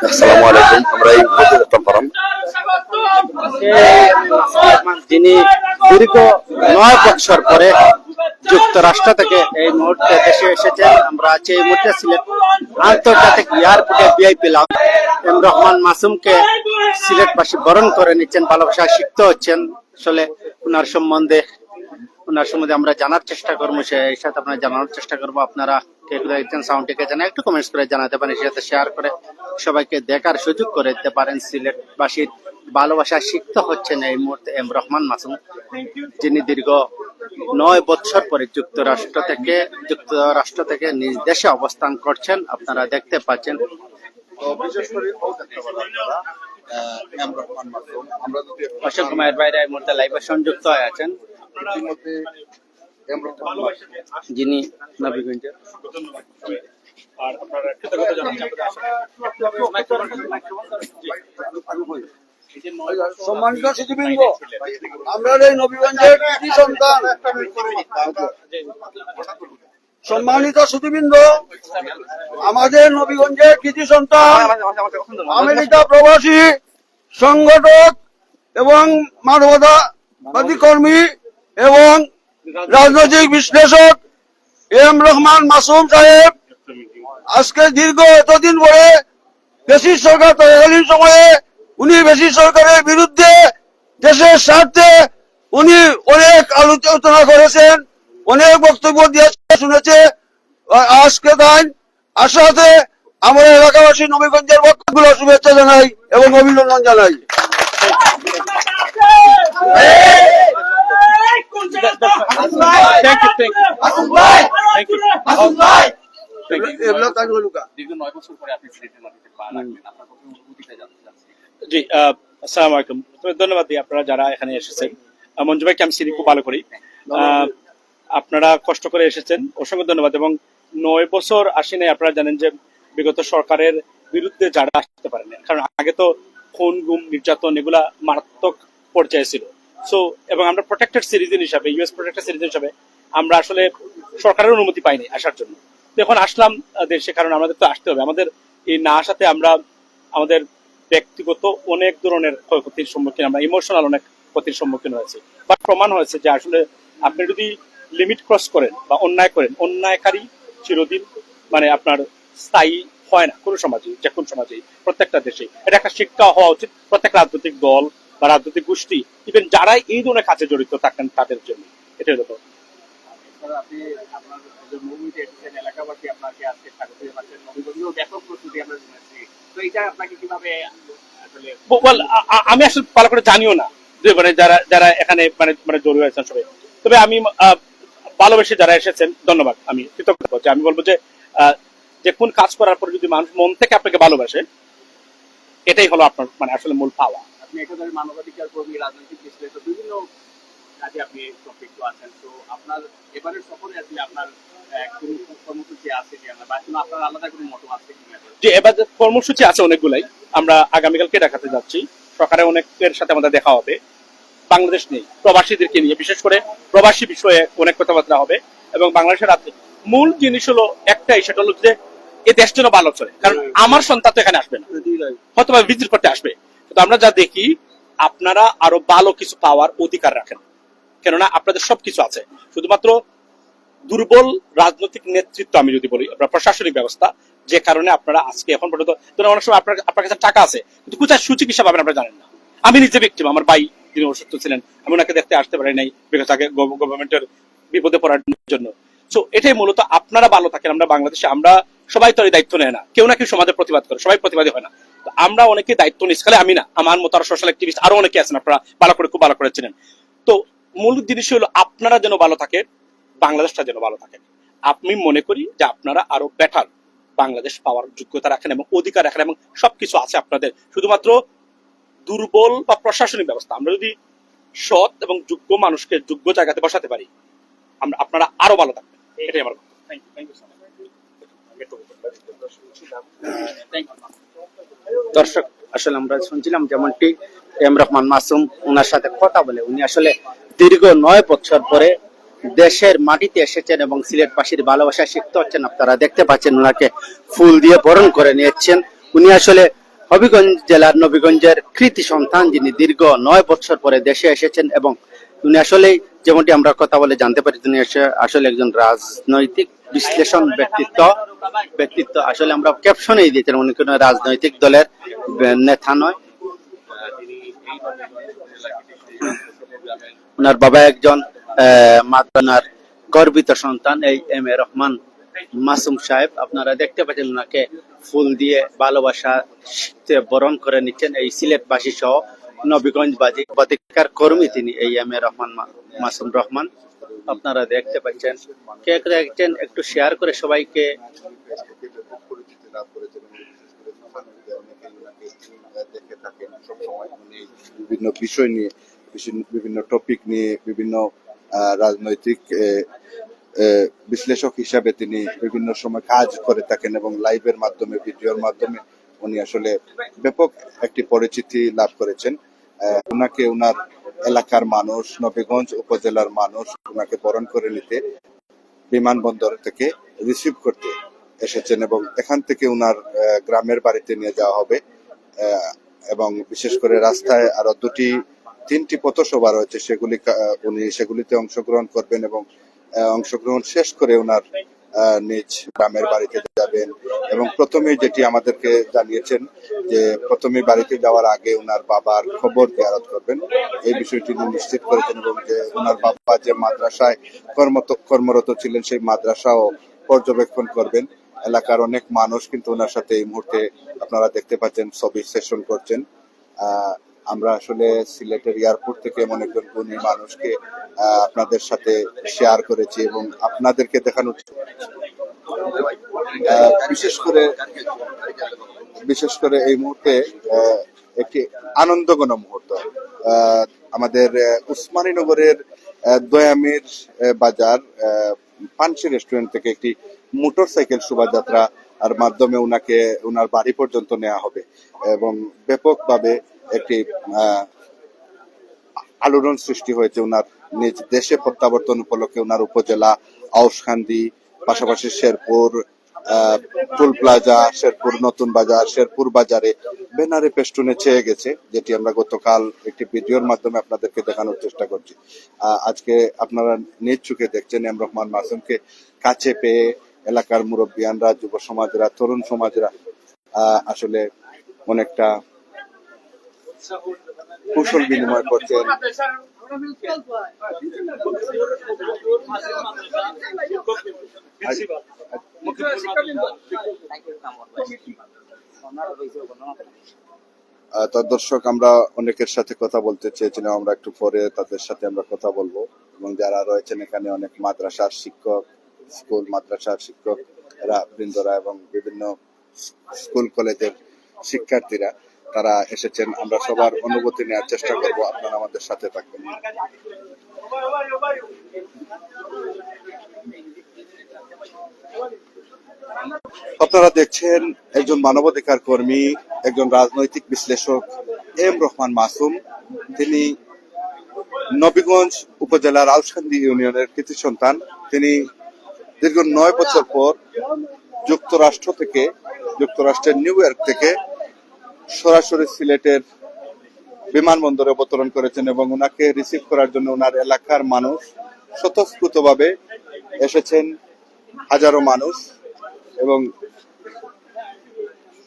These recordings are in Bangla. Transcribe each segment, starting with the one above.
আসসালামু আলাইকুম। আমরা এই মুহূর্তে দেখতাম পারাম যিনি দীর্ঘ 9 বছর পরে যুক্তরাষ্ট্র থেকে এই মুহূর্তে দেশে এসেছেন। আমরা আছি এই মুহূর্তে সিলেট আন্তর্জাতিক এয়ারপোর্টে ভিআইপি লাউঞ্জ। এম রহমান মাসুমকে সিলেটবাসী বরণ করে নিচ্ছেন, ভালোবাসা শিখত হচ্ছেন। আসলে ওনার সম্বন্ধে আমরা জানার চেষ্টা করবো, সেই সাথে আপনারা জানানোর চেষ্টা করবো। আপনারা কে দেখছেন সাউন্ডটিকে জানা একটু কমেন্টস করে জানাতে পারেন, সেই সাথে শেয়ার করে সবাইকে দেখার সুযোগ করে দিতে পারেন। সিলেটবাসীর ভালোবাসা শিখতে হচ্ছেন এই মুহূর্তে এম রহমান মাসুম, যিনি দীর্ঘ 9 বছর পরে যুক্তরাষ্ট্র থেকে নিজ দেশে অবস্থান করছেন। আপনারা দেখতে পাচ্ছেন। অসংখ্য মায়ের বাইরে এই মুহূর্তে লাইভে সংযুক্ত হয়ে আছেন, যিনি নবীগঞ্জের। সম্মানিত সুধীবৃন্দ, আমরা এই নবীগঞ্জের কৃতি সন্তান। সম্মানিত সুধীবৃন্দ, আমাদের নবীগঞ্জের কৃতি সন্তান, আমেরিকা প্রবাসী সংগঠক এবং মানবতাবাদী কর্মী এবং রাজনৈতিক বিশ্লেষক এম রহমান মাসুম সাহেব আজকে দীর্ঘ এতদিন পরে ব্রিটিশ সরকার তৎকালীন সময়ে উনি ব্রিটিশ সরকারের বিরুদ্ধে দেশের স্বার্থে উনি অনেক আলোচনা করেছেন, অনেক বক্তব্য দিয়েছে, শুনেছে। আজকে তাই আশাতে আমরা এলাকাবাসী নবীগঞ্জের বক্তব্যগুলো শুভেচ্ছা জানাই এবং অভিনন্দন জানাই। জি, আসসালামু আলাইকুম। ধন্যবাদ আপনারা যারা এখানে এসেছেন। মঞ্জু ভাইকে আমি চিনি খুব ভালো করি। আপনারা কষ্ট করে এসেছেন, অসংখ্য ধন্যবাদ। এবং 9 বছর আসি নাই, আপনারা জানেন যে বিগত সরকারের বিরুদ্ধে যারা আসতে পারেন, কারণ আগে তো খুন গুম নির্যাতন এগুলা মারাত্মক পর্যায়ে ছিল। সো এবং আমরা প্রোটেক্টেড সিটিজেন হিসাবে, ইউএস প্রোটেক্টেড সিটিজেন হিসাবে আমরা আসলে সরকারের অনুমতি পাইনি আসার জন্য। তো এখন আসলাম দেশে, কারণ আমাদের তো আসতে হবে। আমাদের এই না আসাতে আমরা আমাদের ব্যক্তিগত অনেক ধরনের ক্ষয়ক্ষতির সম্মুখীন, আমরা ইমোশনাল অনেক ক্ষতির সম্মুখীন হয়েছি। বা প্রমাণ হয়েছে যে আসলে আপনি যদি লিমিট ক্রস করেন বা অন্যায় করেন, অন্যায়কারী চিরদিন আপনার স্থায়ী হয় না কোনো সমাজে, যে কোন সমাজে, প্রত্যেকটা দেশে। এটা একটা শিক্ষা হওয়া উচিত প্রত্যেক রাজনৈতিক দল বা রাজনৈতিক গোষ্ঠী, ইভেন যারাই এই ধরনের কাজে জড়িত থাকেন তাদের জন্য। এটাই হলো। আমি আসলে ভালো করে জানিও না যে যারা এখানে জড়িত হয়েছেন সবাই। তবে আমি ভালোবেসে যারা এসেছেন ধন্যবাদ, আমি কৃতজ্ঞ করছি। আমি বলবো যে কোন কাজ করার পর যদি মানুষ মন থেকে আপনাকে ভালোবাসে, এটাই হলো আপনার আসলে মূল পাওয়া। আপনি একেবারে মানবাধিকার কর্মী, রাজনৈতিক বিশ্লেষক, বিভিন্ন কাজে আপনি সম্পৃক্ত আছেন। তো আপনার এবারের সফরে আসলে আপনার কোন কর্মসূচি আছে কিনা, বা আপনার আলাদা কোনো মত আছে কিনা? যে এবার কর্মসূচি আছে অনেকগুলাই। আমরা আগামীকালকে দেখাতে যাচ্ছি, সকালে অনেকের সাথে আমাদের দেখা হবে। বাংলাদেশ নেই, প্রবাসীদেরকে নিয়ে, বিশেষ করে প্রবাসী বিষয়ে অনেক কথাবার্তা হবে। এবং বাংলাদেশের রাজ্যে মূল জিনিস হলো একটাই, সেটা হলো যে এই দেশ যেন ভালো চলে। কারণ আমার সন্তান তো এখানে আসবে না, হয়তো ভিজিট করতে আসবে। কিন্তু আমরা যা দেখি, আপনারা আরো ভালো কিছু পাওয়ার অধিকার রাখেন, কেননা আপনাদের সবকিছু আছে। শুধুমাত্র দুর্বল রাজনৈতিক নেতৃত্ব, আমি যদি বলি আপনার প্রশাসনিক ব্যবস্থা, যে কারণে আপনারা আজকে এখন পর্যন্ত অনেক সময় আপনার কাছে টাকা আছে কিন্তু কোথায় সুচিকিৎসা পাবেন আপনারা জানেন না। আমি নিজে ভিকটিম, আমার ভাই যিনি অসুস্থ ছিলেন, আমি ওনাকে দেখতে আসতে পারি নাই বিকজ আগে গভর্নমেন্টের বিপদে পড়ার জন্য। সো এটাই মূলত, আপনারা ভালো থাকেন। আমরা বাংলাদেশে আমরা সবাই তো এই দায়িত্ব নেয় না, কেউ না কেউ সমাজের প্রতিবাদ করে, সবাই প্রতিবাদী হয় না। তো আমরা অনেকে দায়িত্ব নিচ্ছি, খালি আমি না, আমার মতো আরো সোশ্যাল অ্যাক্টিভিস্ট আরো অনেকে আছেন, আপনারা খুব ভালো করেছিলেন। তো মূল জিনিস হলো আপনারা যেন ভালো থাকেন, বাংলাদেশটা যেন ভালো থাকে। আমি মনে করি যে আপনারা আরো বেটার বাংলাদেশ পাওয়ার যোগ্যতা রাখেন এবং অধিকার রাখেন, এবং সবকিছু আছে আপনাদের। শুধুমাত্র দুর্বল বা প্রশাসনিক ব্যবস্থা, আমরা যদি সৎ এবং যোগ্য মানুষকে যোগ্য জায়গাতে বসাতে পারি, আপনারা আরো ভালো থাকবেন। এটাই আমার কথা। দর্শক, আসলে আমরা শুনছিলাম যেমনটি এম রহমান মাসুম, ওনার সাথে কথা বলে উনি আসলে দীর্ঘ 9 বছর পরে দেশের মাটিতে এসেছেন এবং সিলেটবাসীর ভালোবাসা শিখতে হচ্ছেন। আপনারা দেখতে পাচ্ছেন ওনাকে ফুল দিয়ে বরণ করে নিয়েছেন। উনি আসলে হবিগঞ্জ জেলার নবীগঞ্জের কৃতি সন্তান, যিনি দীর্ঘ 9 বছর পরে দেশে এসেছেন এবং উনি আসলে যেমনটি আমরা কথা বলে জানতে পারি তিনি আসলে একজন রাজনৈতিক বিশ্লেষণ ব্যক্তিত্ব। আসলে আমরা ক্যাপশনেই দিয়েছেন উনি কোনো রাজনৈতিক দলের নেতা নয়। ওনার বাবা একজন মাদ্রাসার গর্বিত সন্তান এই এম এ রহমান মাসুম সাহেব। আপনারা দেখতে পাচ্ছেন ওনাকে ফুল দিয়ে ভালোবাসা বরণ করে নিচ্ছেন এই সিলেটবাসী সহ নবীগঞ্জবাসী অধিকার কর্মী তিনি এই এম এ রহমান মাসুম রহমান। আপনারা দেখতে পাচ্ছেন, কে দেখছেন একটু শেয়ার করে সবাইকে। পরিচিতি লাভ করেছেন এবং বিশেষ করে সোশ্যাল মিডিয়ায় অনেকেই ওনাকে দেখে থাকেন সবসময়। উনি বিভিন্ন বিষয় নিয়ে, বিভিন্ন টপিক নিয়ে, বিভিন্ন রাজনৈতিক বিশ্লেষক হিসাবে তিনি বিভিন্ন সময় কাজ করে থাকেন এবং লাইভের মাধ্যমে, ভিডিওর মাধ্যমে উনি আসলে ব্যাপক একটি পরিচিতি লাভ করেছেন। ওনাকে ওনার এলাকার মানুষ, নবীগঞ্জ উপজেলার মানুষ ওনাকে বরণ করে নিতে বিমানবন্দর থেকে রিসিভ করতে এসেছেন এবং এখান থেকে উনার গ্রামের বাড়িতে নিয়ে যাওয়া হবে। এবং বিশেষ করে রাস্তায় আরো তিনটি পথসভা রয়েছে, উনি সেগুলিতে অংশগ্রহণ করবেন এবং অংশগ্রহণ শেষ করে উনার নিজ গ্রামের বাড়িতে যাবেন। এবং প্রথমেই যেটি আমাদেরকে জানিয়েছেন যে প্রথমে বাড়িতে যাওয়ার আগে উনার বাবার খবর জিয়ারত করবেন, এই বিষয়টি তিনি নিশ্চিত করেছেন এবং যে উনার বাবা যে মাদ্রাসায় কর্মরত ছিলেন সেই মাদ্রাসাও পর্যবেক্ষণ করবেন। এলাকার অনেক মানুষ কিন্তু ওনার সাথে এই মুহূর্তে আপনারা দেখতে পাচ্ছেন ছবি সেশন করছেন। আমরা আসলে সিলেটের এয়ারপোর্ট থেকে এমন একজন গুণী মানুষকে আপনাদের সাথে শেয়ার করেছি এবং আপনাদেরকে দেখানোর বিশেষ করে এই মুহূর্তে একটি আনন্দঘন মুহূর্ত। আমাদের উসমানীনগরের দয়ামির বাজার পানসি রেস্টুরেন্ট থেকে একটি মোটরসাইকেল শোভাযাত্রা আর মাধ্যমে উনাকে উনার বাড়ি পর্যন্ত নেওয়া হবে এবং ব্যাপকভাবে একটি আলোড়ন সৃষ্টি হয়েছে উনার নিজ দেশে প্রত্যাবর্তন উপলক্ষে। উনার উপজেলা আউশখান্দি, পাশাপাশি শেরপুর, টুল প্লাজা, শেরপুর নতুন বাজার, শেরপুর বাজারে ব্যানারে পেস্টুনে ছেয়ে গেছে, যেটি আমরা গতকাল একটি ভিডিওর মাধ্যমে আপনাদেরকে দেখানোর চেষ্টা করছি। আজকে আপনারা নিজ চোখে দেখছেন এম রহমান মাসুমকে কাছে পেয়ে এলাকার মুরব্বিয়ানরা, যুব সমাজরা, তরুণ সমাজরা আসলে অনেকটা কুশল বিনিময় করছেন। তো দর্শক, আমরা অনেকের সাথে কথা বলতে চেয়েছিলাম, আমরা একটু পরে তাদের সাথে আমরা কথা বলবো এবং যারা রয়েছেন এখানে অনেক মাদ্রাসার শিক্ষক, স্কুল মাদ্রাসার শিক্ষকরা বৃন্দরা এবং বিভিন্ন স্কুল কলেজের শিক্ষার্থীরা তারা এসেছেন। আমরা সবার অনুভূতি নেওয়ার চেষ্টা করব, আপনারা আমাদের সাথে থাকবেন। আপনারা দেখছেন একজন মানবাধিকার কর্মী, একজন রাজনৈতিক বিশ্লেষক এম রহমান মাসুম। তিনি নবীগঞ্জ উপজেলার আউশখান্দি ইউনিয়নের কৃতি সন্তান। তিনি দীর্ঘ 9 বছর পর যুক্তরাষ্ট্রের নিউ ইয়র্ক থেকে সরাসরি সিলেটের বিমানবন্দরে অবতরণ করেছেন এবং ওনাকে রিসিভ করার জন্য ওনার এলাকার মানুষ স্বতঃস্ফূর্তভাবে এসেছেন, হাজারো মানুষ, এবং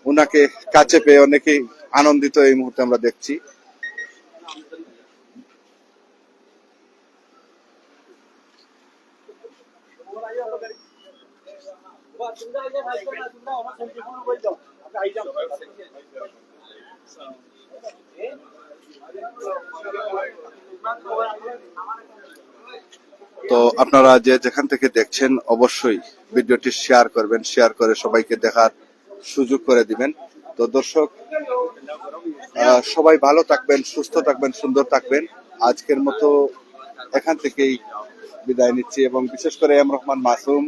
ওনাকে কাছে পেয়ে অনেকেই আনন্দিত এই মুহূর্তে আমরা দেখছি। তো আপনারা যেখান থেকে দেখছেন অবশ্যই ভিডিওটি শেয়ার করবেন, শেয়ার করে সবাইকে দেখার সুযোগ করে দিবেন। তো দর্শক, সবাই ভালো থাকবেন, সুস্থ থাকবেন, সুন্দর থাকবেন। আজকের মতো এখান থেকেই বিদায় নিচ্ছি এবং বিশেষ করে এম রহমান মাসুম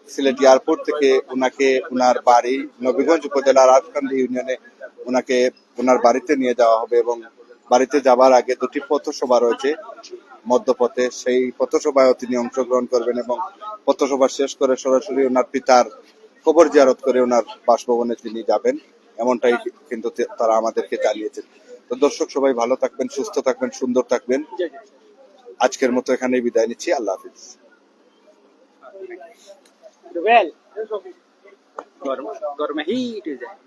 সিলেট এয়ারপোর্ট থেকে ওনাকে ওনার বাড়ি নবীগঞ্জ উপজেলার আউশখান্দি ইউনিয়নে ওনাকে ওনার বাড়িতে নিয়ে যাওয়া হবে এবং বাড়িতে যাবার আগে 2টি পথসভা রয়েছে। মধ্যপথে, সেই পথসভায় তিনি অংশগ্রহণ করবেন এবং পথসভা শেষ করে সরাসরি ওনার পিতার কবর জিয়ারত করে ওনার বাসভবনে তিনি যাবেন, এমনটাই কিন্তু তারা আমাদেরকে জানিয়েছেন। তো দর্শক সবাই ভালো থাকবেন, সুস্থ থাকবেন, সুন্দর থাকবেন। আজকের মতো এখানেই বিদায় নিচ্ছি। আল্লাহ হাফিজ। গরমে হিট হয়ে যায়।